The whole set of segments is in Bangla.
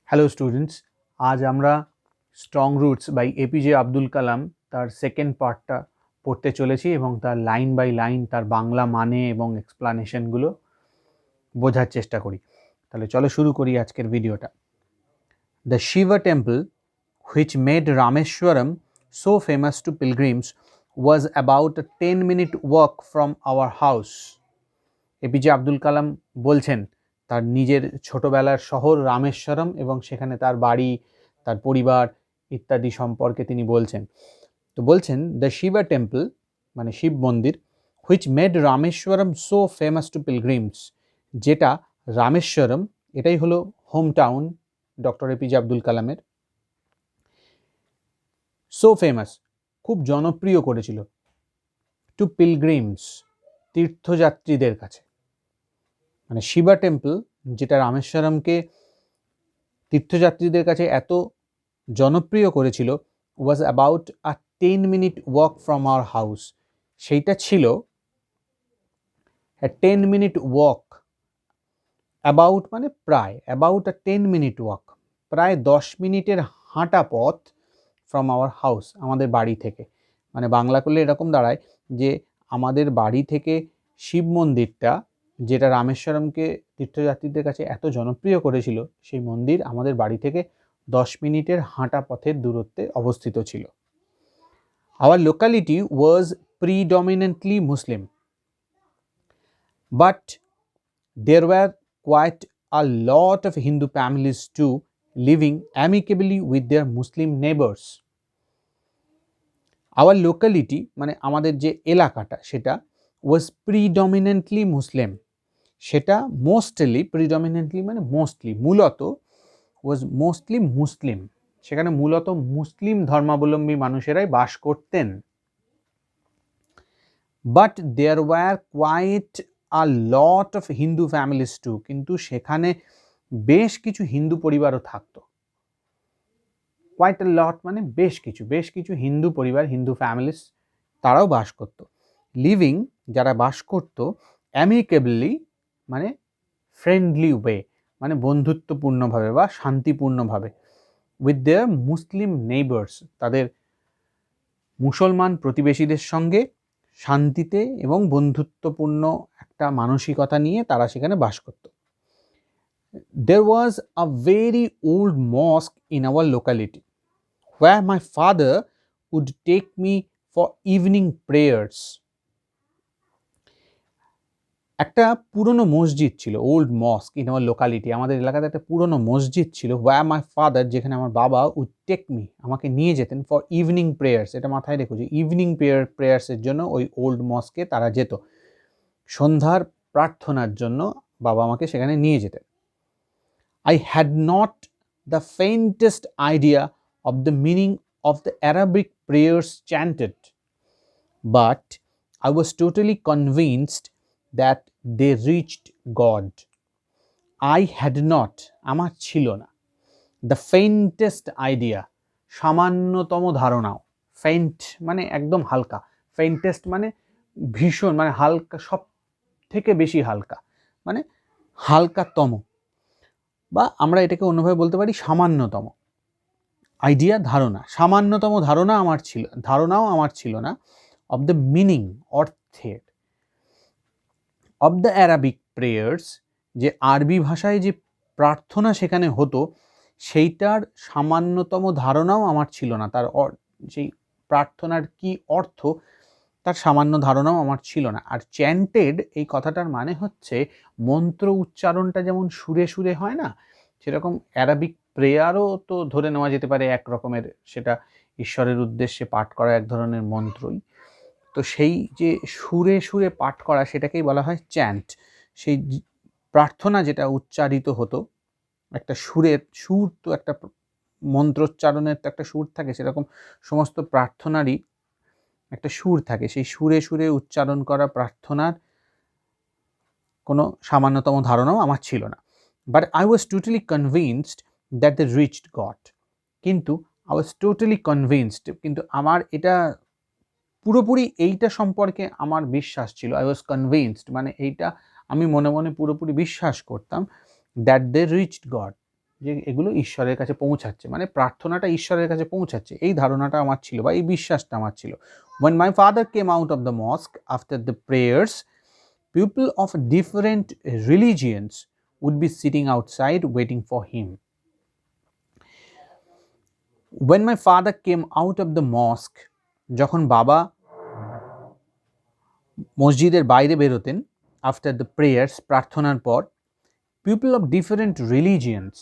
হ্যালো স্টুডেন্টস, আজ আমরা strong roots by APJ Abdul Kalam তার সেকেন্ড পার্টটা পড়তে চলেছি এবং তার লাইন বাই লাইন তার বাংলা মানে এবং এক্সপ্লানেশনগুলো বোঝার চেষ্টা করি। তাহলে চলো শুরু করি আজকের ভিডিওটা। The Shiva temple which made Rameshwaram so famous to pilgrims was about a 10-minute walk from our house. APJ Abdul Kalam বলছেন তার নিজের ছোটবেলার শহর রামেশ্বরম এবং সেখানে তার বাড়ি, তার পরিবার ইত্যাদি সম্পর্কে তিনি বলছেন। তো বলছেন দ্য শিবা টেম্পল মানে শিব মন্দির, which made Rameswaram so famous to pilgrims, যেটা রামেশ্বরম, এটাই হলো home town doctor APJ Abdul কালামের, সো ফেমাস খুব জনপ্রিয় করেছিল, টু পিলগ্রিমস তীর্থযাত্রীদের কাছে। মানে শিবা টেম্পল যেটা রামেশ্বরমকে তীর্থযাত্রীদের কাছে এত জনপ্রিয় করেছিল, was about a 10-minute walk from our house, সেইটা ছিল 10-minute ওয়াক, অ্যাবাউট মানে প্রায়, অ্যাবাউট আ 10-minute ওয়াক প্রায় 10 মিনিটের হাঁটা পথ ফ্রম আওয়ার হাউস আমাদের বাড়ি থেকে। মানে বাংলা করলে এরকম দাঁড়ায় যে আমাদের বাড়ি থেকে শিব মন্দিরটা যেটা রামেশ্বরমকে তীর্থযাত্রীদের কাছে এত জনপ্রিয় করেছিল, সেই মন্দির আমাদের বাড়ি থেকে 10 মিনিটের হাঁটা পথের দূরত্বে অবস্থিত ছিল। Our locality was predominantly Muslim, but there were quite a lot of Hindu families too, living amicably with their Muslim neighbors. Our locality মানে আমাদের যে এলাকাটা সেটা was predominantly Muslim, সেটা মোস্টলি, প্রিডমিনেন্টলি মানে মোস্টলি, মূলত was mostly মুসলিম, সেখানে মূলত মুসলিম ধর্মাবলম্বী মানুষেরাই বাস করতেন। But there were quite a lot of Hindu families too, কিন্তু সেখানে বেশ কিছু হিন্দু পরিবারও থাকতো। কোয়াইট আ লট মানে বেশ কিছু হিন্দু পরিবার, হিন্দু ফ্যামিলিজ তারাও বাস করতো। লিভিং যারা বাস করতো, অ্যামিকেবলি মানে ফ্রেন্ডলি ওয়ে মানে বন্ধুত্বপূর্ণভাবে বা শান্তিপূর্ণভাবে, উইথ দেয়ার মুসলিম নেইবার্স তাদের মুসলমান প্রতিবেশীদের সঙ্গে শান্তিতে এবং বন্ধুত্বপূর্ণ একটা মানসিকতা নিয়ে তারা সেখানে বাস করত। There was a very old mosque in our locality where my father would take me for evening prayers. একটা পুরনো মসজিদ ছিল, ওল্ড মস্ক ইন আওয়ার লোকালিটি, আমাদের এলাকাতে একটা পুরনো মসজিদ ছিল, ওয়্যার মাই ফাদার যেখানে আমার বাবা উড টেক মি আমাকে নিয়ে যেতেন ফর ইভিনিং প্রেয়ার্স। এটা মাথায় রেখো যে ইভিনিং প্রেয়ার্সের জন্য ওই ওল্ড মস্কে তারা যেত, সন্ধ্যার প্রার্থনার জন্য বাবা আমাকে সেখানে নিয়ে যেতেন। I had not the faintest idea of the meaning of the Arabic prayers chanted, but I was totally convinced that they reached God. I had not, আমার ছিল না, the faintest idea, সামান্যতম ধারণাও, faint মানে একদম হালকা, faintest মানে ভীষণ মানে হালকা, সব থেকে বেশি হালকা মানে হালকাতম, বা আমরা এটাকে অন্যভাবে বলতে পারি সামান্যতম। আইডিয়া ধারণা, সামান্যতম ধারণাও আমার ছিল না, অফ দ্য মিনিং অর্থের, অফ দ্য অ্যারাবিক প্রেয়ার্স যে আরবি ভাষায় যে প্রার্থনা সেখানে হতো সেইটার সামান্যতম ধারণাও আমার ছিল না, তার সেই প্রার্থনার কি অর্থ তার সামান্য ধারণাও আমার ছিল না। আর চ্যান্টেড এই কথাটার মানে হচ্ছে মন্ত্র উচ্চারণটা যেমন সুরে সুরে হয় না, সেরকম অ্যারাবিক প্রেয়ারও তো ধরে নেওয়া যেতে পারে এক রকমের, সেটা ঈশ্বরের উদ্দেশ্যে পাঠ করা এক ধরনের মন্ত্রই। তো সেই যে সুরে সুরে পাঠ করা সেটাকেই বলা হয় চ্যান্ট। সেই প্রার্থনা যেটা উচ্চারিত হতো একটা সুরের সুর, তো একটা মন্ত্রোচ্চারণের তো একটা সুর থাকে, সেরকম সমস্ত প্রার্থনারই একটা সুর থাকে, সেই সুরে সুরে উচ্চারণ করা প্রার্থনার কোনো সামান্যতম ধারণাও আমার ছিল না। But I was totally convinced that they reached God, কিন্তু আই ওয়াজ টোটালি কনভিন্সড, কিন্তু আমার এটা পুরোপুরি এইটা সম্পর্কে আমার বিশ্বাস ছিল, আই ওয়াজ কনভিন্সড মানে এইটা আমি মনে মনে পুরোপুরি বিশ্বাস করতাম, দ্যাট দে রিচড গড, যে এগুলো ঈশ্বরের কাছে পৌঁছাচ্ছে, মানে প্রার্থনাটা ঈশ্বরের কাছে পৌঁছাচ্ছে, এই ধারণাটা আমার ছিল বা এই বিশ্বাসটা আমার ছিল। When my father came out of the mosque after the prayers, people of different religions would be sitting outside waiting for him. When my father came out of the mosque, যখন বাবা মসজিদের বাইরে বেরোতেন, আফটার দ্য প্রেয়ার্স, প্রার্থনার পর, people of different religions,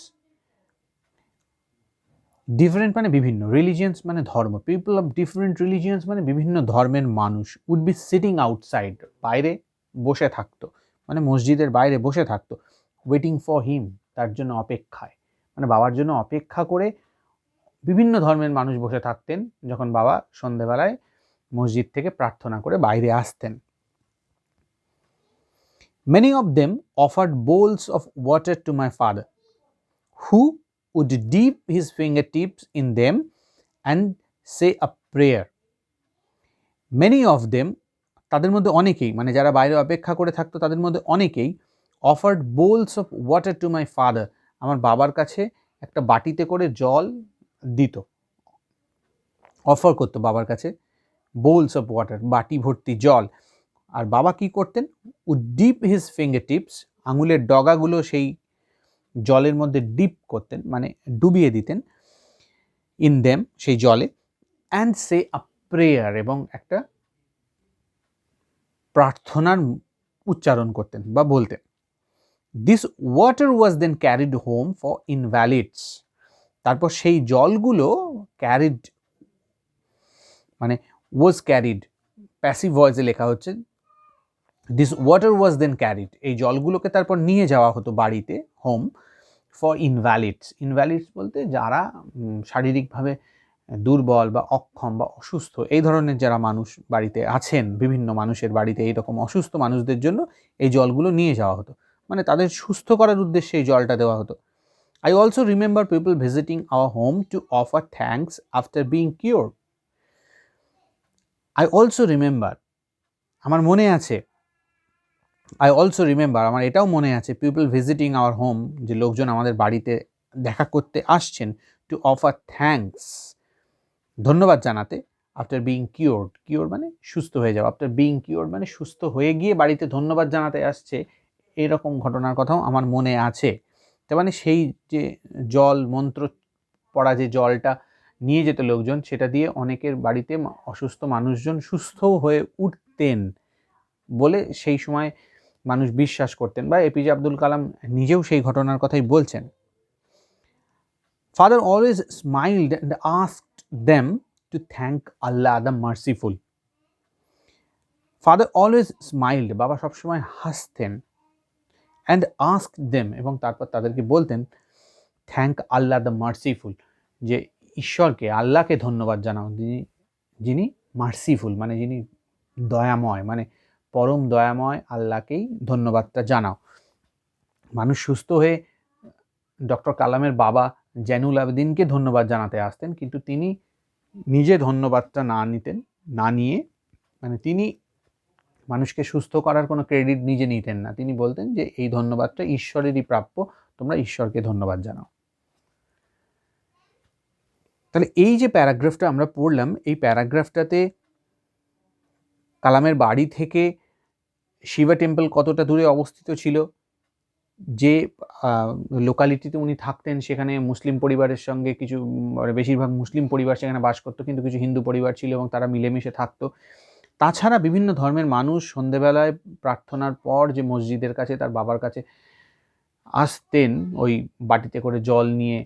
different মানে বিভিন্ন, রিলিজিয়ান্স মানে ধর্ম, পিপল অফ ডিফারেন্ট রিলিজিয়ান্স মানে বিভিন্ন ধর্মের মানুষ, উড বি সিটিং আউটসাইড, বাইরে বসে থাকতো, মানে মসজিদের বাইরে বসে থাকতো, ওয়েটিং ফর হিম, তার জন্য অপেক্ষায়, মানে বাবার জন্য অপেক্ষা করে বিভিন্ন ধর্মের মানুষ বসে থাকতেন যখন বাবা সন্ধেবেলায় মসজিদ থেকে প্রার্থনা করে বাইরে আসতেন। Many of them offered bowls of water to my father, who would dip his fingertips in them and say a prayer. Many of them, তাদের মধ্যে অনেকেই, মানে যারা বাইরে অপেক্ষা করে থাকতো তাদের মধ্যে অনেকেই, offered bowls of water to my father, আমার বাবার কাছে একটা বাটিতে করে জল দিত, অফার করতো বাবার কাছে, bowls of water, বাটি ভর্তি জল। আর বাবা কি করতেন, would dip his fingertips, আঙুলের ডগাগুলো সেই জলের মধ্যে ডিপ করতেন, মানে ডুবিয়ে দিতেন, ইন দেম, সেই জলে, অ্যান্ড সে আ প্রেয়ার, এবং একটা প্রার্থনার উচ্চারণ করতেন বা বলতেন। This water was then carried home for invalids, তারপর সেই জলগুলো ক্যারিড, মানে ওয়াজ ক্যারিড, প্যাসিভ ভয়েসে লেখা হচ্ছে, this water was then carried, এই জলগুলোকে তারপর নিয়ে যাওয়া হতো বাড়িতে, হোম, ফর ইনভ্যালিডস, ইনভ্যালিডস বলতে যারা শারীরিকভাবে দুর্বল বা অক্ষম বা অসুস্থ, এই ধরনের যারা মানুষ বাড়িতে আছেন, বিভিন্ন মানুষের বাড়িতে এইরকম অসুস্থ মানুষদের জন্য এই জলগুলো নিয়ে যাওয়া হতো, মানে তাদের সুস্থ করার উদ্দেশ্যে এই জলটা দেওয়া হতো। I also remember people visiting our home to offer thanks after being cured. I also remember, আমার মনে আছে, I also remember, আমার এটাও মনে আছে, people visiting our home, যে লোকজন আমাদের বাড়িতে দেখা করতে আসছেন, to offer thanks, ধন্যবাদ জানাতে, আফটার বিং কিওর্ড, কিওর মানে সুস্থ হয়ে যাওয়া, আফটার বিং কিওর্ড মানে সুস্থ হয়ে গিয়ে বাড়িতে ধন্যবাদ জানাতে আসছে, এরকম ঘটনার কথাও আমার মনে আছে। তার মানে সেই যে জল, মন্ত্র পড়া যে জলটা নিয়ে যেত লোকজন, সেটা দিয়ে অনেকের বাড়িতে অসুস্থ মানুষজন সুস্থ হয়ে উঠতেন বলে সেই সময় মানুষ বিশ্বাস করতেন, বা এপিজে আব্দুল কালাম নিজেও সেই ঘটনার কথাই বলছেন। Father always smiled and asked them to thank Allah the merciful. Father always smiled, বাবা সবসময় হাসতেন, and asked them, এবং তারপর তাদেরকে বলতেন, thank Allah the merciful, যে ঈশ্বরকে, আল্লাহকে ধন্যবাদ জানাও, যিনি মার্সিফুল, মানে যিনি দয়াময়, মানে পরম দয়াময় আল্লাহকেই ধন্যবাদটা জানাও। মানুষ সুস্থ হয়ে ডক্টর কালামের বাবা জেনুল আবেদিনকে ধন্যবাদ জানাতে আসতেন, কিন্তু তিনি নিজে ধন্যবাদটা না নিয়ে, মানে তিনি মানুষকে সুস্থ করার কোনো ক্রেডিট নিজে নিতেন না, তিনি বলতেন যে এই ধন্যবাদটা ঈশ্বরেরই প্রাপ্য, তোমরা ঈশ্বরকে ধন্যবাদ জানাও। তাহলে এই যে প্যারাগ্রাফটা আমরা পড়লাম, এই প্যারাগ্রাফটাতে কালামের বাড়ি থেকে শিবা টেম্পল কতটা দূরে অবস্থিত ছিল, যে লোকালিটিতে উনি থাকতেন সেখানে মুসলিম পরিবারের সঙ্গে কিছু, বেশিরভাগ মুসলিম পরিবার সেখানে বাস করতো, কিন্তু কিছু হিন্দু পরিবার ছিল এবং তারা মিলেমিশে থাকতো। তাছাড়া বিভিন্ন ধর্মের মানুষ সন্ধেবেলায় প্রার্থনার পর যে মসজিদের কাছে তার বাবার কাছে আসতেন, ওই বাটিতে করে জল নিয়ে,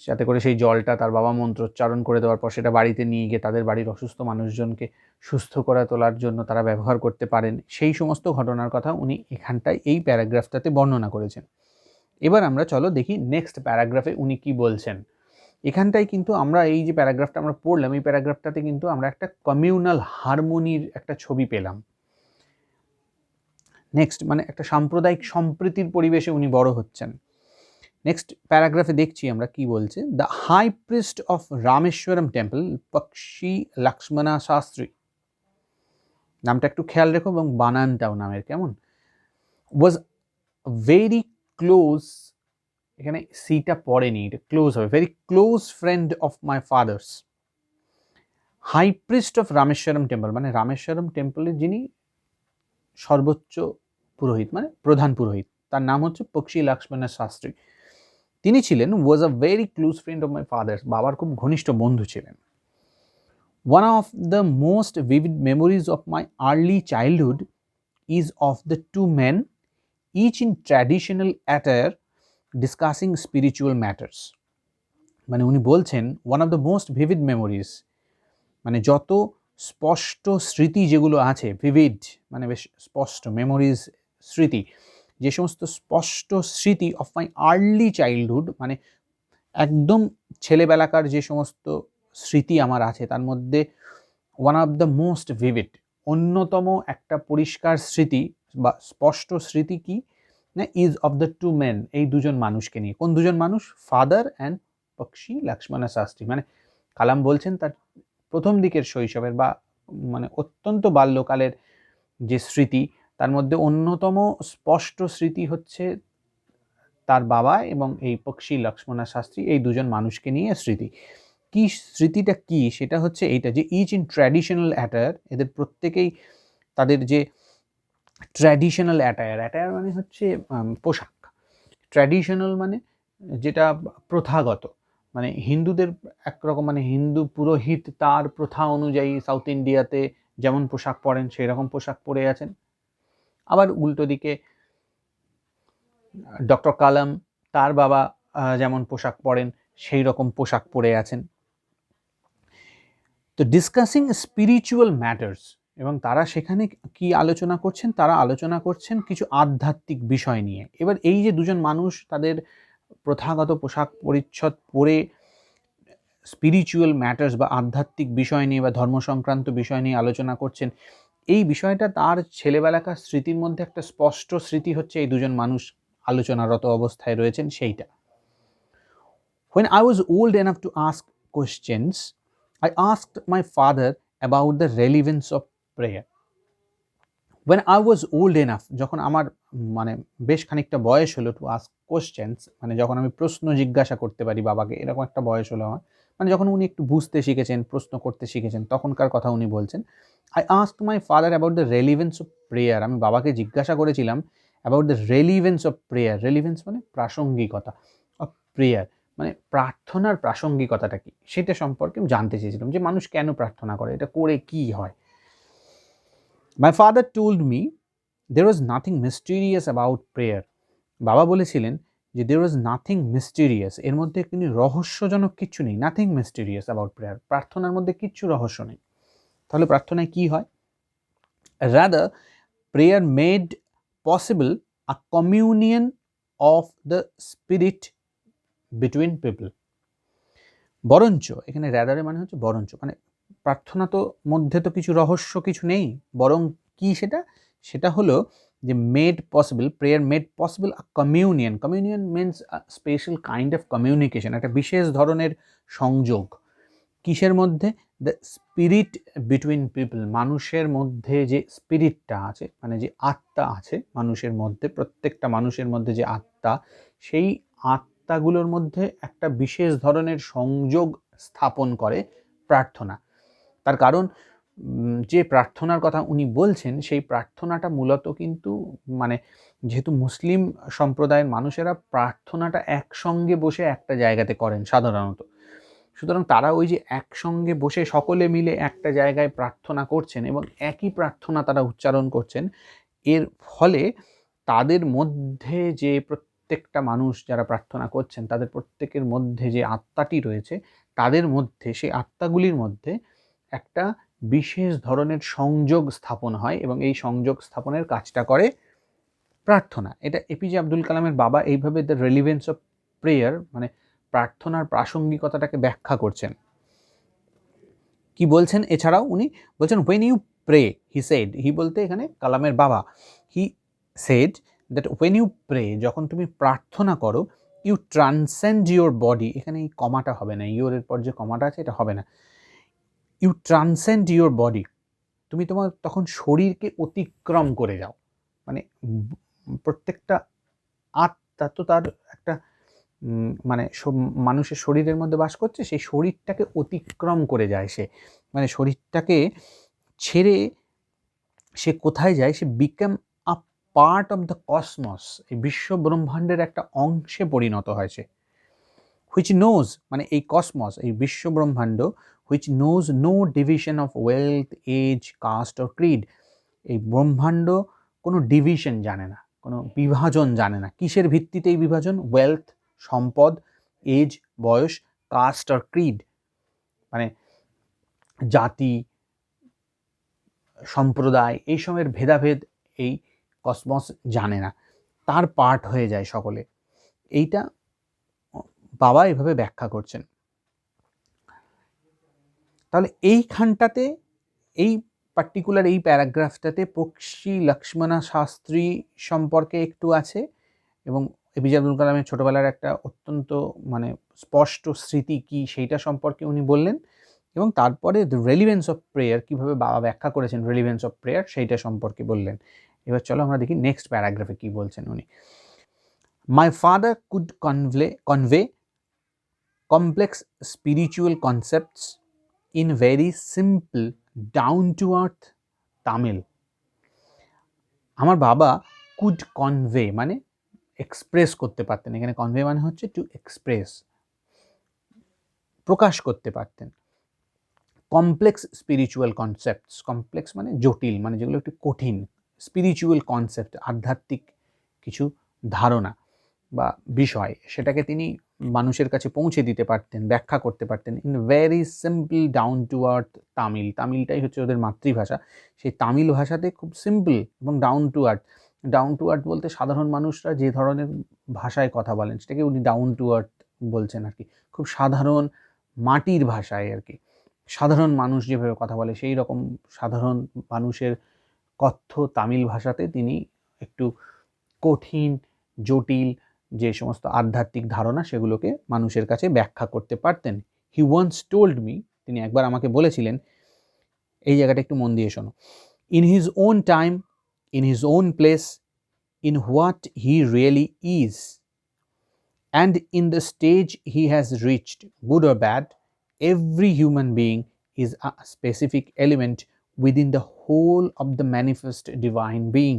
সাথে করে সেই জলটা তার বাবা মন্ত্রোচ্চারণ করে দেওয়ার পর সেটা বাড়িতে নিয়ে গিয়ে তাদের বাড়ির অসুস্থ মানুষজনকে সুস্থ করে তোলার জন্য তারা ব্যবহার করতে পারেন, সেই সমস্ত ঘটনার কথা উনি এখানটায় এই প্যারাগ্রাফটাতে বর্ণনা করেছেন। এবার আমরা চলো দেখি নেক্সট প্যারাগ্রাফে উনি কি বলছেন। এখানটায় কিন্তু আমরা এই যে প্যারাগ্রাফটা আমরা পড়লাম, এই প্যারাগ্রাফটাতে কিন্তু আমরা একটা কমিউনাল হারমোনির একটা ছবি পেলাম। নেক্সট, মানে একটা সাম্প্রদায়িক সম্প্রীতির পরিবেশে উনি বড় হচ্ছেন। নেক্সট প্যারাগ্রাফে দেখছি আমরা কি বলছে। The high priest of Rameswaram temple, Pakshi Lakshmana Shastri, নামটা একটু খেয়াল রেখো এবং বানানটাও নামের কেমন, ওয়াজ ভেরি ক্লোজ এখানে সিটা পড়েনি, এটা ক্লোজ হবে, very close friend of my father's, high priest of Rameswaram temple, মানে রামেশ্বরম টেম্পলের যিনি সর্বোচ্চ পুরোহিত, মানে প্রধান পুরোহিত, তার নাম হচ্ছে পক্ষী লক্ষ্মণ শাস্ত্রী। তিনি ছিলেন was a very close friend of my father's, বাবার খুব ঘনিষ্ঠ বন্ধু ছিলেন। One of the most vivid memories of my early childhood is of the two men, each in traditional attire, discussing spiritual matters. মানে উনি বলছেন one of the most vivid memories, মানে যত স্পষ্ট স্মৃতি যেগুলো আছে, ভিভিড মানে বেশ স্পষ্ট, মেমোরিজ স্মৃতি, যে সমস্ত স্পষ্ট স্মৃতি অফ মাই আর্লি চাইল্ডহুড, মানে একদম ছেলেবেলাকার যে সমস্ত স্মৃতি আমার আছে তার মধ্যে one of the most vivid, অন্যতম একটা পরিষ্কার স্মৃতি বা স্পষ্ট স্মৃতি কি না, is of the two men, এই দুজন মানুষকে নিয়ে। কোন দুজন মানুষ? ফাদার অ্যান্ড পক্ষী লক্ষ্মণ শাস্ত্রী। মানে কালাম বলছেন তার প্রথম দিকের শৈশবের বা মানে অত্যন্ত বাল্যকালের যে স্মৃতি, তার মধ্যে অন্যতম স্পষ্ট স্মৃতি হচ্ছে তার বাবা এবং এই পক্ষী লক্ষ্মণ শাস্ত্রী, এই দুজন মানুষকে নিয়ে স্মৃতি। কি স্মৃতিটা কি? সেটা হচ্ছে এইটা যে ইচ ইন ট্র্যাডিশনাল অ্যাটায়ার, এদের প্রত্যেকেই তাদের যে ট্র্যাডিশনাল অ্যাটায়ার, অ্যাটায়ার মানে হচ্ছে পোশাক, ট্র্যাডিশনাল মানে যেটা প্রথাগত, মানে হিন্দুদের একরকম, মানে হিন্দু পুরোহিত তার প্রথা অনুযায়ী সাউথ ইন্ডিয়াতে যেমন পোশাক পরেন সেই রকম পোশাক পরে আছেন। আবার উল্টো দিকে ডক্টর কালাম তার বাবা যেমন পোশাক পরেন সেই রকম পোশাক পরে আছেন। তো ডিসকাসিং স্পিরিচুয়াল ম্যাটার্স, এবং তারা সেখানে কি আলোচনা করছেন? তারা আলোচনা করছেন কিছু আধ্যাত্মিক বিষয় নিয়ে। এবার এই যে দুজন মানুষ তাদের প্রথাগত পোশাক পরিচ্ছদ পরে স্পিরিচুয়াল ম্যাটার্স বা আধ্যাত্মিক বিষয় নিয়ে বা ধর্ম সংক্রান্ত বিষয় নিয়ে আলোচনা করছেন, এই বিষয়টা তার ছেলেবেলাকার স্মৃতির মধ্যে একটা স্পষ্ট স্মৃতি হচ্ছে এই দুজন মানুষ আলোচনারত অবস্থায় রয়েছেন সেইটা। When I was old enough to ask questions, I asked my father about the relevance of prayer. When I was old enough, যখন আমার মানে বেশ খানিকটা বয়স হলো, to ask questions মানে যখন আমি প্রশ্ন জিজ্ঞাসা করতে পারি বাবাকে, এরকম একটা বয়স হলো আমার, মানে যখন উনি একটু বুঝতে শিখেছেন, প্রশ্ন করতে শিখেছেন, তখনকার কথা উনি বলছেন। I asked my father about the relevance of prayer. আমি বাবাকে জিজ্ঞাসা করেছিলাম about the relevance of prayer. relevance মানে প্রাসঙ্গিকতা, of prayer মানে প্রার্থনার প্রাসঙ্গিকতাটা কি সেটা সম্পর্কে আমি জানতে চেয়েছিলাম, যে মানুষ কেন প্রার্থনা করে, এটা করে কি হয়। My father told me there was nothing mysterious about prayer. বাবা বলেছিলেন যে there was nothing mysterious, এর মধ্যে কোনো রহস্যজনক কিছু নেই, nothing mysterious about prayer, প্রার্থনার মধ্যে কিচ্ছু রহস্য নেই। তাহলে প্রার্থনায় কি হয়? Rather, prayer made possible a communion of the spirit between people. বরঞ্চ, এখানে রাদারে মানে হচ্ছে বরঞ্চ, মানে প্রার্থনা তো মধ্যে তো কিছু রহস্য কিছু নেই, বরং কি সেটা? সেটা হলো যে made possible, prayer made possible a communion. Communion means a special kind of communication, একটা বিশেষ ধরনের সংযোগ। কিসের মধ্যে? দ্য স্পিরিট বিটুইন পিপল, মানুষের মধ্যে যে স্পিরিটটা আছে, মানে যে আত্মা আছে মানুষের মধ্যে, প্রত্যেকটা মানুষের মধ্যে যে আত্মা, সেই আত্মাগুলোর মধ্যে একটা বিশেষ ধরনের সংযোগ স্থাপন করে প্রার্থনা। তার কারণ যে প্রার্থনার কথা উনি বলছেন সেই প্রার্থনাটা মূলত কিন্তু মানে যেহেতু মুসলিম সম্প্রদায়ের মানুষেরা প্রার্থনাটা একসঙ্গে বসে একটা জায়গাতে করেন সাধারণত, সুতরাং তারা ওই যে একসঙ্গে বসে সকলে মিলে একটা জায়গায় প্রার্থনা করছেন এবং একই প্রার্থনা তারা উচ্চারণ করছেন, এর ফলে তাদের মধ্যে যে প্রত্যেকটা মানুষ যারা প্রার্থনা করছেন তাদের প্রত্যেকের মধ্যে যে আত্মাটি রয়েছে, তাদের মধ্যে সেই আত্মাগুলির মধ্যে একটা বিশেষ ধরনের সংযোগ স্থাপন হয় এবং এই সংযোগ স্থাপনের কাজটা করে প্রার্থনা। এটা এপিজে আব্দুল কালামের বাবা এইভাবে দ্য রেলিভেন্স অফ প্রেয়ার মানে প্রার্থনার প্রাসঙ্গিকতাটাকে ব্যাখ্যা করছেন। কি বলছেন? এছাড়াও উনি বলছেন when you pray, he said, he বলতে এখানে কালামের বাবা, he said that when you pray, যখন তুমি প্রার্থনা করো, you transcend your body, এখানে এই কমাটা হবে না, your এর পর যে কমাটা আছে এটা হবে না, you transcend your body, তুমি তোমার তখন শরীরকে অতিক্রম করে যাও, মানে প্রত্যেকটা আত্মা তো তার একটা মানে মানুষের শরীরের মধ্যে বাস করছে, সেই শরীরটাকে অতিক্রম করে যায় সে, মানে শরীরটাকে ছেড়ে সে কোথায় যায়, সে become a part of the cosmos, এই বিশ্ব ব্রহ্মাণ্ডের একটা অংশে পরিণত হয়েছে। হুইচ নোজ, মানে এই কসমস, এই বিশ্ব ব্রহ্মাণ্ড, which knows no division of wealth, age, caste or creed, এই ব্রহ্মাণ্ড কোনো ডিভিশন জানে না, কোনো বিভাজন জানে না। কিসের ভিত্তিতে এই বিভাজন? ওয়েলথ, সম্পদ, এজ, বয়স, কাস্ট অর ক্রিড, মানে জাতি, সম্প্রদায়, এই সময়ের ভেদাভেদ এই কসমস জানে না, তার পার্ট হয়ে যায় সকলে। এইটা বাবা এভাবে ব্যাখ্যা করছেন। তাহলে এইখানটাতে, এই পার্টিকুলার এই প্যারাগ্রাফটাতে পক্ষী লক্ষ্মণা শাস্ত্রী সম্পর্কে একটু আছে, এবং এপিজে আব্দুল কালামের ছোটোবেলার একটা অত্যন্ত মানে স্পষ্ট স্মৃতি কি সেইটা সম্পর্কে উনি বললেন, এবং তারপরে দ্য রেলিভেন্স অফ প্রেয়ার, কীভাবে বাবা ব্যাখ্যা করেছেন রেলিভেন্স অফ প্রেয়ার, সেইটা সম্পর্কে বললেন। এবার চলো আমরা দেখি নেক্সট প্যারাগ্রাফে কী বলছেন উনি। My father could convey complex spiritual concepts in very simple down to earth Tamil. আমার বাবা কুড কনভে মানে এক্সপ্রেস করতে পারতেন, এখানে কনভে মানে হচ্ছে টু এক্সপ্রেস, প্রকাশ করতে পারতেন। কমপ্লেক্স স্পিরিচুয়াল কনসেপ্টস, কমপ্লেক্স মানে জটিল, মানে যেগুলো একটু কঠিন, স্পিরিচুয়াল কনসেপ্ট আধ্যাত্মিক কিছু ধারণা বা বিষয়, সেটাকে তিনি মানুষের কাছে পৌঁছে দিতে পারতেন, ব্যাখ্যা করতে পারতেন in very simple down to earth Tamil. তামিলটাই হচ্ছে ওদের মাতৃভাষা, সেই তামিল ভাষাতে খুব সিম্পল এবং down to earth. Down to earth বলতে সাধারণ মানুষরা যে ধরনের ভাষায় কথা বলেন সেটাকে উনি ডাউন টু আর্থ বলছেন আর কি, খুব সাধারণ মাটির ভাষায় আর কি, সাধারণ মানুষ যেভাবে কথা বলে সেই রকম সাধারণ মানুষের কথ্য তামিল ভাষাতে তিনি একটু কঠিন জটিল যে সমস্ত আধ্যাত্মিক ধারণা সেগুলোকে মানুষের কাছে ব্যাখ্যা করতে পারতেন। হি ওয়ান্স টোল্ড মি, তিনি একবার আমাকে বলেছিলেন, এই জায়গাটা একটু মন দিয়ে শোনো, in his own time, in his own place, in what he really is, and in the stage he has reached, good or bad, every human being is a specific element within the whole of the manifest divine being.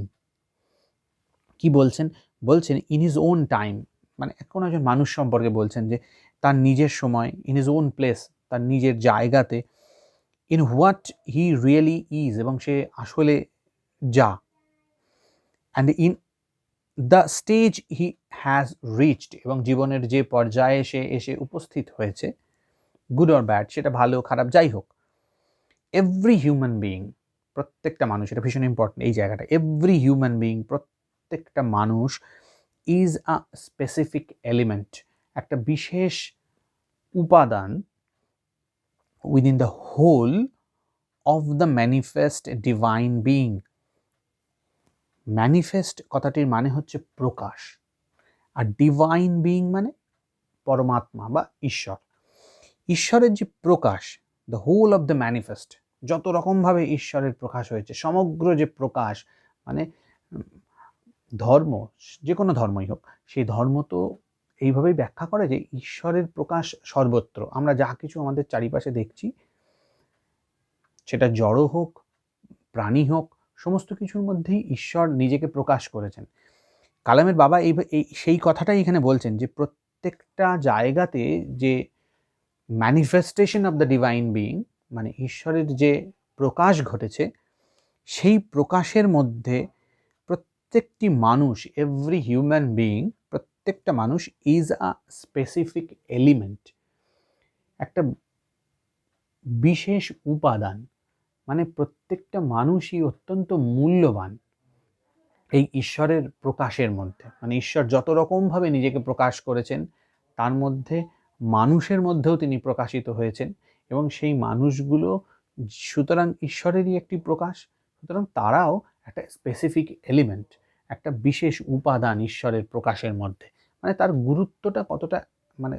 কি বলছেন? বলছেন ইন হিজ ওন টাইম, মানে কোনো একজন মানুষ সম্পর্কে বলছেন যে তার নিজের সময়, ইন হিজ ওন প্লেস, তার নিজের জায়গাতে, in what he really is, এবং সে আসলে যা, and in the stage he has reached, এবং জীবনের যে পর্যায়ে সে এসে উপস্থিত হয়েছে, গুড অর ব্যাড, সেটা ভালো খারাপ যাই হোক, এভরি হিউম্যান বিইং, প্রত্যেকটা মানুষ, এটা ভীষণ ইম্পর্টেন্ট এই জায়গাটা, এভরি হিউম্যান বিইং, প্রত্যেকটা মানুষ, ইজ আ স্পেসিফিক এলিমেন্ট, একটা বিশেষ উপাদান, within the whole of the manifest divine being. Manifest কথাটির মানে হচ্ছে প্রকাশ, আর ডিভাইন বিইং মানে পরমাত্মা বা ঈশ্বর। ঈশ্বরের যে প্রকাশ, the whole of the manifest, যত রকমভাবে ঈশ্বরের প্রকাশ হয়েছে, সমগ্র যে প্রকাশ, মানে ধর্ম, যে কোনো ধর্মই হোক, সেই ধর্ম তো এইভাবেই ব্যাখ্যা করে যে ঈশ্বরের প্রকাশ সর্বত্র। আমরা যা কিছু আমাদের চারিপাশে দেখছি, সেটা জড় হোক প্রাণী হোক, সমস্ত কিছুর মধ্যেই ঈশ্বর নিজেকে প্রকাশ করেছেন। কালামের বাবা এই সেই কথাটাই এখানে বলছেন যে প্রত্যেকটা জায়গাতে যে manifestation of the divine being, মানে ঈশ্বরের যে প্রকাশ ঘটেছে, সেই প্রকাশের মধ্যে প্রত্যেকটি মানুষ, এভরি হিউম্যান বিইং, প্রত্যেকটা মানুষ ইজ আ স্পেসিফিক এলিমেন্ট, একটা বিশেষ উপাদান, মানে প্রত্যেকটা মানুষই অত্যন্ত মূল্যবান এই ঈশ্বরের প্রকাশের মধ্যে। মানে ঈশ্বর যত রকমভাবে নিজেকে প্রকাশ করেছেন, তার মধ্যে মানুষের মধ্যেও তিনি প্রকাশিত হয়েছেন, এবং সেই মানুষগুলো সুতরাং ঈশ্বরেরই একটি প্রকাশ, সুতরাং তারাও একটা স্পেসিফিক এলিমেন্ট, একটা বিশেষ উপাদান ঈশ্বরের প্রকাশের মধ্যে। মানে তার গুরুত্বটা কতটা, মানে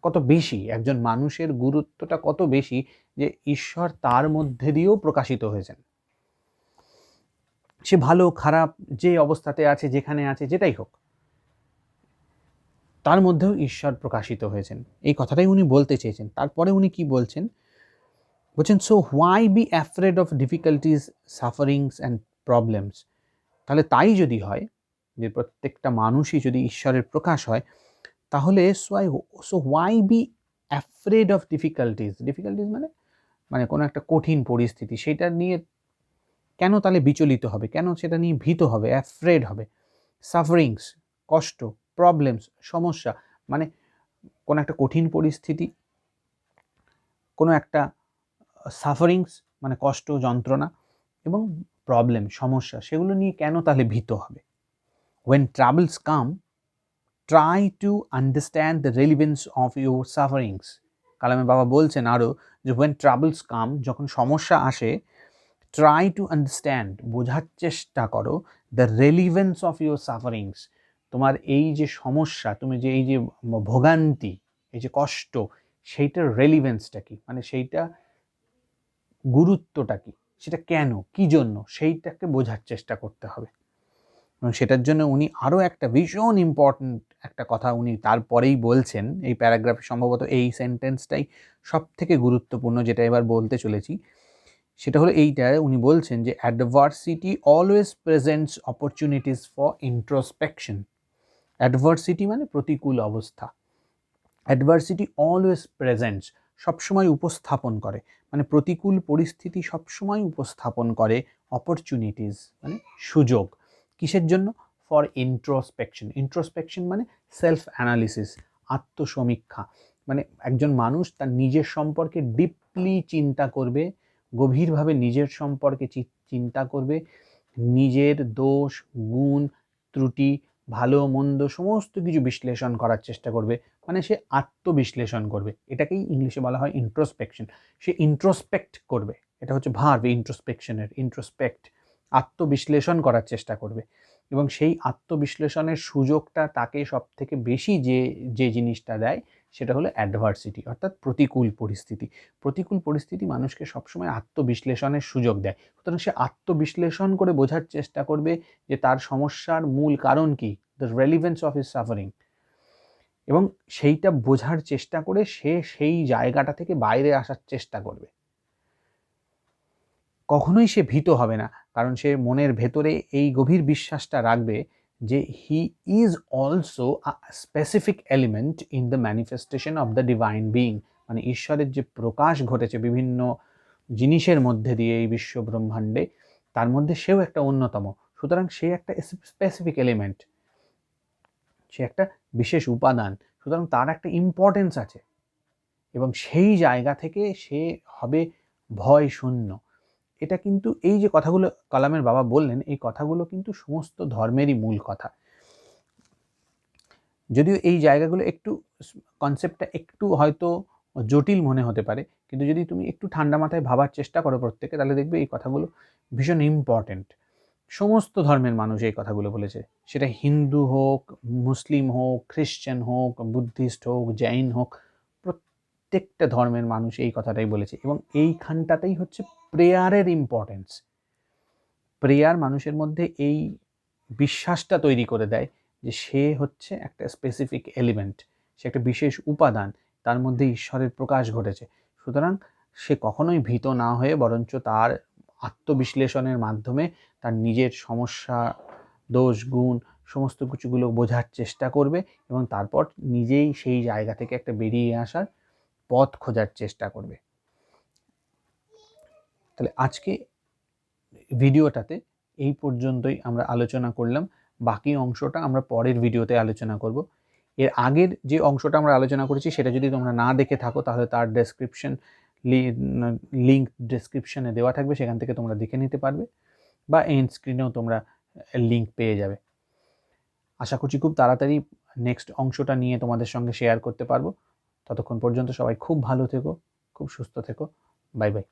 কত বেশি, একজন মানুষের গুরুত্বটা কত বেশি যে ঈশ্বর তার মধ্যে দিয়েও প্রকাশিত হয়েছেন। সে ভালো খারাপ যে অবস্থাতে আছে, যেখানে আছে, যেটাই হোক, তার মধ্যেও ঈশ্বর প্রকাশিত হয়েছেন, এই কথাটাই উনি বলতে চেয়েছেন। তারপরে উনি কি বলছেন, so why be afraid of difficulties, sufferings and problems. তাহলে তাই যদি হয়, যে প্রত্যেকটা মানুষই যদি ঈশ্বরের প্রকাশ হয়, তাহলে so why be afraid of difficulties মানে কোনো একটা কঠিন পরিস্থিতি, সেটা নিয়ে কেন তাহলে বিচলিত হবে, কেন সেটা নিয়ে ভীত হবে, অ্যাফ্রেড হবে। সাফারিংস, কষ্ট, প্রবলেমস, সমস্যা, মানে কোনো একটা কঠিন পরিস্থিতি, কোনো একটা সাফারিংস মানে কষ্ট, যন্ত্রণা, এবং প্রবলেম, সমস্যা, সেগুলো নিয়ে কেন তাহলে ভীত হবে। When troubles come, try to understand the relevance of your sufferings. কালামের বাবা বলছেন আরও যে when troubles come, যখন সমস্যা আসে, try to understand, বোঝার চেষ্টা করো, the relevance of your sufferings, তোমার এই যে সমস্যা, তুমি যে এই যে ভোগান্তি, এই যে কষ্ট, সেইটার রেলিভেন্সটা কি, মানে সেইটা গুরুত্বটা কি, সেটা কেন, কি জন্য, সেইটাকে বোঝার চেষ্টা করতে হবে। এবং সেটার জন্য উনি আরও একটা ভীষণ ইম্পর্ট্যান্ট একটা কথা উনি তারপরেই বলছেন, এই প্যারাগ্রাফে সম্ভবত এই সেন্টেন্সটাই সব থেকে গুরুত্বপূর্ণ, যেটা এবার বলতে চলেছি, সেটা হলো এইটা। উনি বলছেন যে adversity always presents opportunities for introspection. Adversity মানে প্রতিকূল অবস্থা, অ্যাডভার্সিটি অলওয়েজ প্রেজেন্টস, সবসময় উপস্থাপন করে, মানে প্রতিকূল পরিস্থিতি সবসময় উপস্থাপন করে অপরচুনিটিস মানে সুযোগ, কিসের জন্য, ফর ইন্ট্রোস্পেকশন। ইন্ট্রোস্পেকশন মানে সেলফ অ্যানালিসিস, আত্মসমীক্ষা, মানে একজন মানুষ তার নিজের সম্পর্কে ডিপলি চিন্তা করবে, গভীরভাবে নিজের সম্পর্কে চিন্তা করবে, নিজের দোষ, গুণ, ত্রুটি, ভালো মন্দ সমস্ত কিছু বিশ্লেষণ করার চেষ্টা করবে, মানে সে আত্মবিশ্লেষণ করবে। এটাকেই ইংলিশে বলা হয় ইন্ট্রোস্পেকশন। সে ইন্ট্রোস্পেক্ট করবে, এটা হচ্ছে ভার্ব ইন্ট্রোস্পেকশনের, ইন্ট্রোস্পেক্ট, আত্মবিশ্লেষণ করার চেষ্টা করবে। এবং সেই আত্মবিশ্লেষণের সুযোগটা তাকে সব থেকে বেশি যে জিনিসটা দেয়, সেটা হলো অ্যাডভার্সিটি, অর্থাৎ প্রতিকূল পরিস্থিতি। প্রতিকূল পরিস্থিতি মানুষকে সবসময় আত্মবিশ্লেষণের সুযোগ দেয়। সুতরাং সে আত্মবিশ্লেষণ করে বোঝার চেষ্টা করবে যে তার সমস্যার মূল কারণ কি, the relevance of his suffering, এবং সেইটা বোঝার চেষ্টা করে সে সেই জায়গাটা থেকে বাইরে আসার চেষ্টা করবে। কখনোই সে ভীত হবে না, কারণ সে মনের ভেতরে এই গভীর বিশ্বাসটা রাখবে যে he is also a specific element in the manifestation of the divine being, মানে ঈশ্বরের যে প্রকাশ ঘটেছে বিভিন্ন জিনিসের মধ্যে দিয়ে এই বিশ্ব ব্রহ্মাণ্ডে, তার মধ্যে সেও একটা অন্যতম। সুতরাং সে একটা স্পেসিফিক এলিমেন্ট, সে একটা বিশেষ উপাদান, সুতরাং তার একটা ইম্পর্টেন্স আছে, এবং সেই জায়গা থেকে সে হবে ভয় শূন্য। এটা কিন্তু এই যে কথাগুলো কালামের বাবা বললেন, এই কথাগুলো কিন্তু সমস্ত ধর্মেরই মূল কথা। যদিও এই জায়গাগুলো একটু কনসেপ্টটা একটু হয়তো জটিল মনে হতে পারে, কিন্তু যদি তুমি একটু ঠান্ডা মাথায় ভাবার চেষ্টা করো প্রত্যেকে, তাহলে দেখবে এই কথাগুলো ভীষণ ইম্পর্টেন্ট। সমস্ত ধর্মের মানুষ এই কথাগুলো বলেছে, সেটা হিন্দু হোক, মুসলিম হোক, খ্রিশ্চান হোক, বুদ্ধিস্ট হোক, জৈন হোক, প্রত্যেকটা ধর্মের মানুষ এই কথাটাই বলেছে। এবং এইখানটাতেই হচ্ছে প্রেয়ারের ইম্পর্টেন্স। প্রেয়ার মানুষের মধ্যে এই বিশ্বাসটা তৈরি করে দেয় যে সে হচ্ছে একটা স্পেসিফিক এলিমেন্ট, সে একটা বিশেষ উপাদান, তার মধ্যে ঈশ্বরের প্রকাশ ঘটেছে। সুতরাং সে কখনোই ভীত না হয়ে বরঞ্চ তার আত্মবিশ্লেষণের মাধ্যমে তার নিজের সমস্যা, দোষ, গুণ সমস্ত কিছুগুলো বোঝার চেষ্টা করবে, এবং তারপর নিজেই সেই জায়গা থেকে একটা বেরিয়ে আসার পথ খোঁজার চেষ্টা করবে। তাহলে আজকে ভিডিওটাতে এই পর্যন্তই আমরা আলোচনা করলাম, বাকি অংশটা আমরা পরের ভিডিওতে আলোচনা করব। এর আগের যে অংশটা আমরা আলোচনা করেছি সেটা যদি তোমরা না দেখে থাকো, তাহলে তার লিঙ্ক ডেসক্রিপশনে দেওয়া থাকবে, সেখান থেকে তোমরা দেখে নিতে পারবে, বা এন্ড স্ক্রিনেও তোমরা লিঙ্ক পেয়ে যাবে। আশা করছি খুব তাড়াতাড়ি নেক্সট অংশটা নিয়ে তোমাদের সঙ্গে শেয়ার করতে পারবো। ততক্ষণ পর্যন্ত সবাই খুব ভালো থেকো, খুব সুস্থ থেকো। Bye bye.